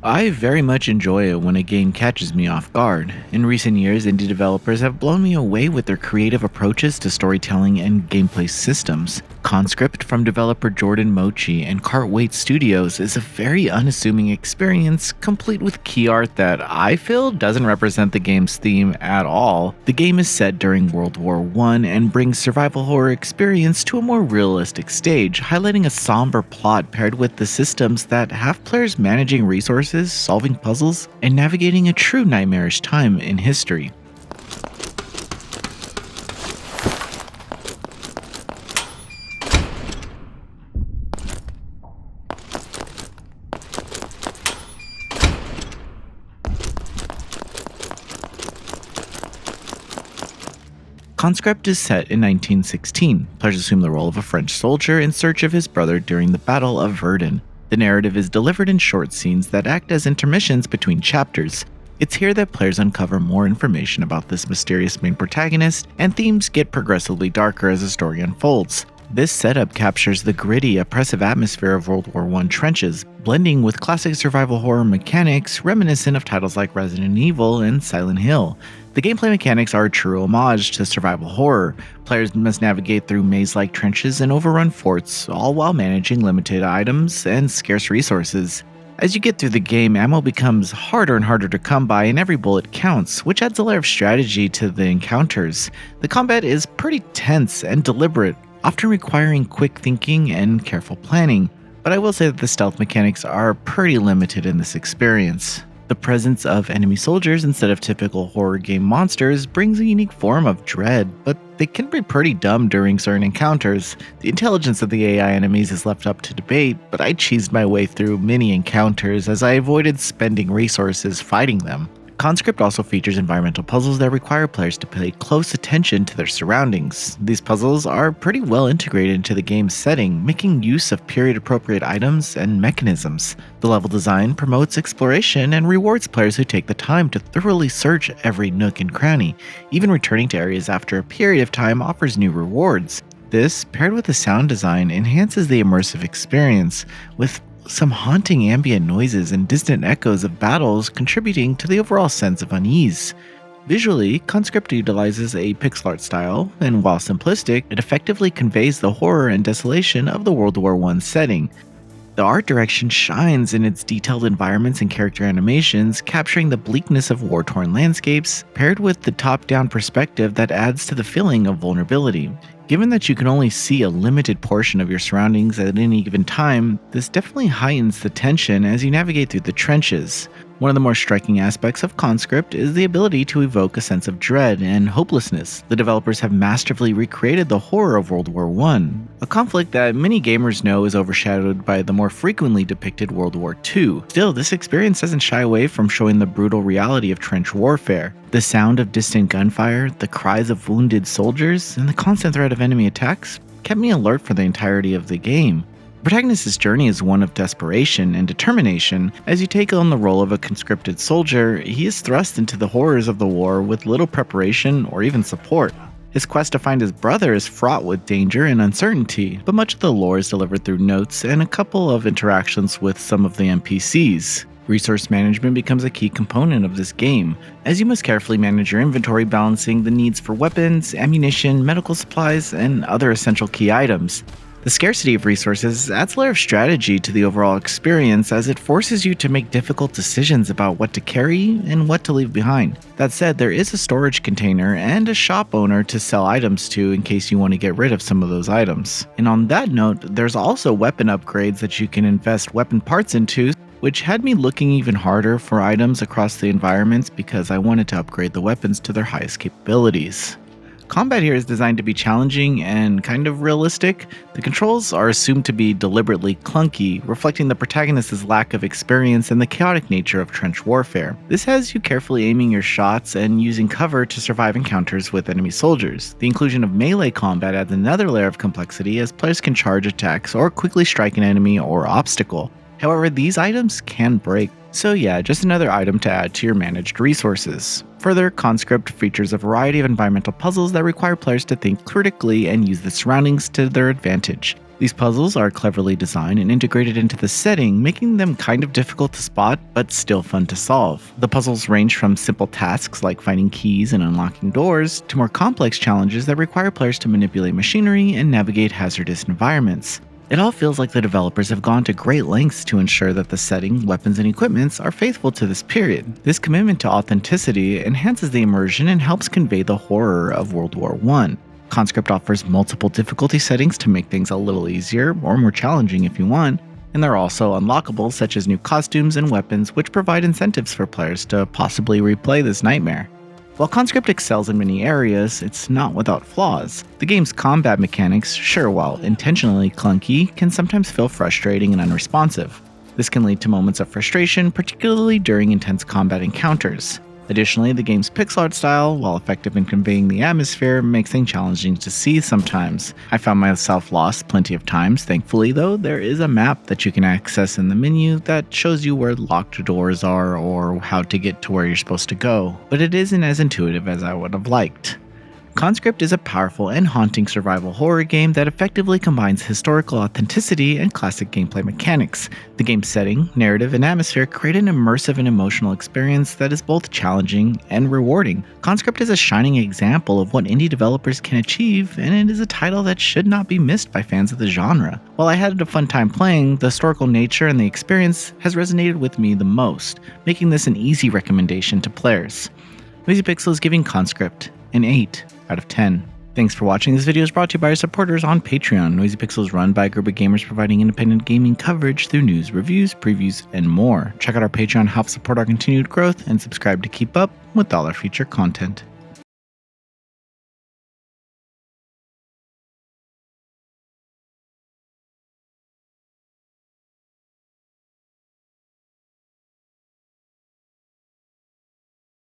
I very much enjoy it when a game catches me off guard. In recent years, indie developers have blown me away with their creative approaches to storytelling and gameplay systems. Conscript from developer Jordan Mochi and Catchweight Studios is a very unassuming experience, complete with key art that I feel doesn't represent the game's theme at all. The game is set during World War I and brings survival horror experience to a more realistic stage, highlighting a somber plot paired with the systems that have players managing resources, solving puzzles, and navigating a true nightmarish time in history. Conscript is set in 1916. Players assume the role of a French soldier in search of his brother during the Battle of Verdun. The narrative is delivered in short scenes that act as intermissions between chapters. It's here that players uncover more information about this mysterious main protagonist, and themes get progressively darker as the story unfolds. This setup captures the gritty, oppressive atmosphere of World War I trenches, blending with classic survival horror mechanics reminiscent of titles like Resident Evil and Silent Hill. The gameplay mechanics are a true homage to survival horror. Players must navigate through maze-like trenches and overrun forts, all while managing limited items and scarce resources. As you get through the game, ammo becomes harder and harder to come by, and every bullet counts, which adds a layer of strategy to the encounters. The combat is pretty tense and deliberate, often requiring quick thinking and careful planning, but I will say that the stealth mechanics are pretty limited in this experience. The presence of enemy soldiers instead of typical horror game monsters brings a unique form of dread, but they can be pretty dumb during certain encounters. The intelligence of the AI enemies is left up to debate, but I cheesed my way through many encounters as I avoided spending resources fighting them. Conscript also features environmental puzzles that require players to pay close attention to their surroundings. These puzzles are pretty well integrated into the game's setting, making use of period-appropriate items and mechanisms. The level design promotes exploration and rewards players who take the time to thoroughly search every nook and cranny. Even returning to areas after a period of time offers new rewards. This, paired with the sound design, enhances the immersive experience, with some haunting ambient noises and distant echoes of battles contributing to the overall sense of unease. Visually, Conscript utilizes a pixel art style, and while simplistic, it effectively conveys the horror and desolation of the World War I setting. The art direction shines in its detailed environments and character animations, capturing the bleakness of war-torn landscapes, paired with the top-down perspective that adds to the feeling of vulnerability. Given that you can only see a limited portion of your surroundings at any given time, this definitely heightens the tension as you navigate through the trenches. One of the more striking aspects of Conscript is the ability to evoke a sense of dread and hopelessness. The developers have masterfully recreated the horror of World War I, a conflict that many gamers know is overshadowed by the more frequently depicted World War II. Still, this experience doesn't shy away from showing the brutal reality of trench warfare. The sound of distant gunfire, the cries of wounded soldiers, and the constant threat of enemy attacks kept me alert for the entirety of the game. The protagonist's journey is one of desperation and determination. As you take on the role of a conscripted soldier, he is thrust into the horrors of the war with little preparation or even support. His quest to find his brother is fraught with danger and uncertainty, but much of the lore is delivered through notes and a couple of interactions with some of the NPCs. Resource management becomes a key component of this game, as you must carefully manage your inventory, balancing the needs for weapons, ammunition, medical supplies, and other essential key items. The scarcity of resources adds a layer of strategy to the overall experience, as it forces you to make difficult decisions about what to carry and what to leave behind. That said, there is a storage container and a shop owner to sell items to in case you want to get rid of some of those items. And on that note, there's also weapon upgrades that you can invest weapon parts into, which had me looking even harder for items across the environments because I wanted to upgrade the weapons to their highest capabilities. Combat here is designed to be challenging and kind of realistic. The controls are assumed to be deliberately clunky, reflecting the protagonist's lack of experience and the chaotic nature of trench warfare. This has you carefully aiming your shots and using cover to survive encounters with enemy soldiers. The inclusion of melee combat adds another layer of complexity, as players can charge attacks or quickly strike an enemy or obstacle. However, these items can break. So yeah, just another item to add to your managed resources. Further, Conscript features a variety of environmental puzzles that require players to think critically and use the surroundings to their advantage. These puzzles are cleverly designed and integrated into the setting, making them kind of difficult to spot, but still fun to solve. The puzzles range from simple tasks like finding keys and unlocking doors, to more complex challenges that require players to manipulate machinery and navigate hazardous environments. It all feels like the developers have gone to great lengths to ensure that the setting, weapons, and equipments are faithful to this period. This commitment to authenticity enhances the immersion and helps convey the horror of World War I. Conscript offers multiple difficulty settings to make things a little easier or more challenging if you want, and there are also unlockables such as new costumes and weapons which provide incentives for players to possibly replay this nightmare. While Conscript excels in many areas, it's not without flaws. The game's combat mechanics, sure while intentionally clunky, can sometimes feel frustrating and unresponsive. This can lead to moments of frustration, particularly during intense combat encounters. Additionally, the game's pixel art style, while effective in conveying the atmosphere, makes things challenging to see sometimes. I found myself lost plenty of times. Thankfully though, there is a map that you can access in the menu that shows you where locked doors are or how to get to where you're supposed to go, but it isn't as intuitive as I would have liked. Conscript is a powerful and haunting survival horror game that effectively combines historical authenticity and classic gameplay mechanics. The game's setting, narrative, and atmosphere create an immersive and emotional experience that is both challenging and rewarding. Conscript is a shining example of what indie developers can achieve, and it is a title that should not be missed by fans of the genre. While I had a fun time playing, the historical nature and the experience has resonated with me the most, making this an easy recommendation to players. Noisy Pixel is giving Conscript an 8 out of 10. Thanks for watching. This video is brought to you by our supporters on Patreon. Noisy Pixel is run by a group of gamers providing independent gaming coverage through news, reviews, previews, and more. Check out our Patreon to help support our continued growth and subscribe to keep up with all our future content.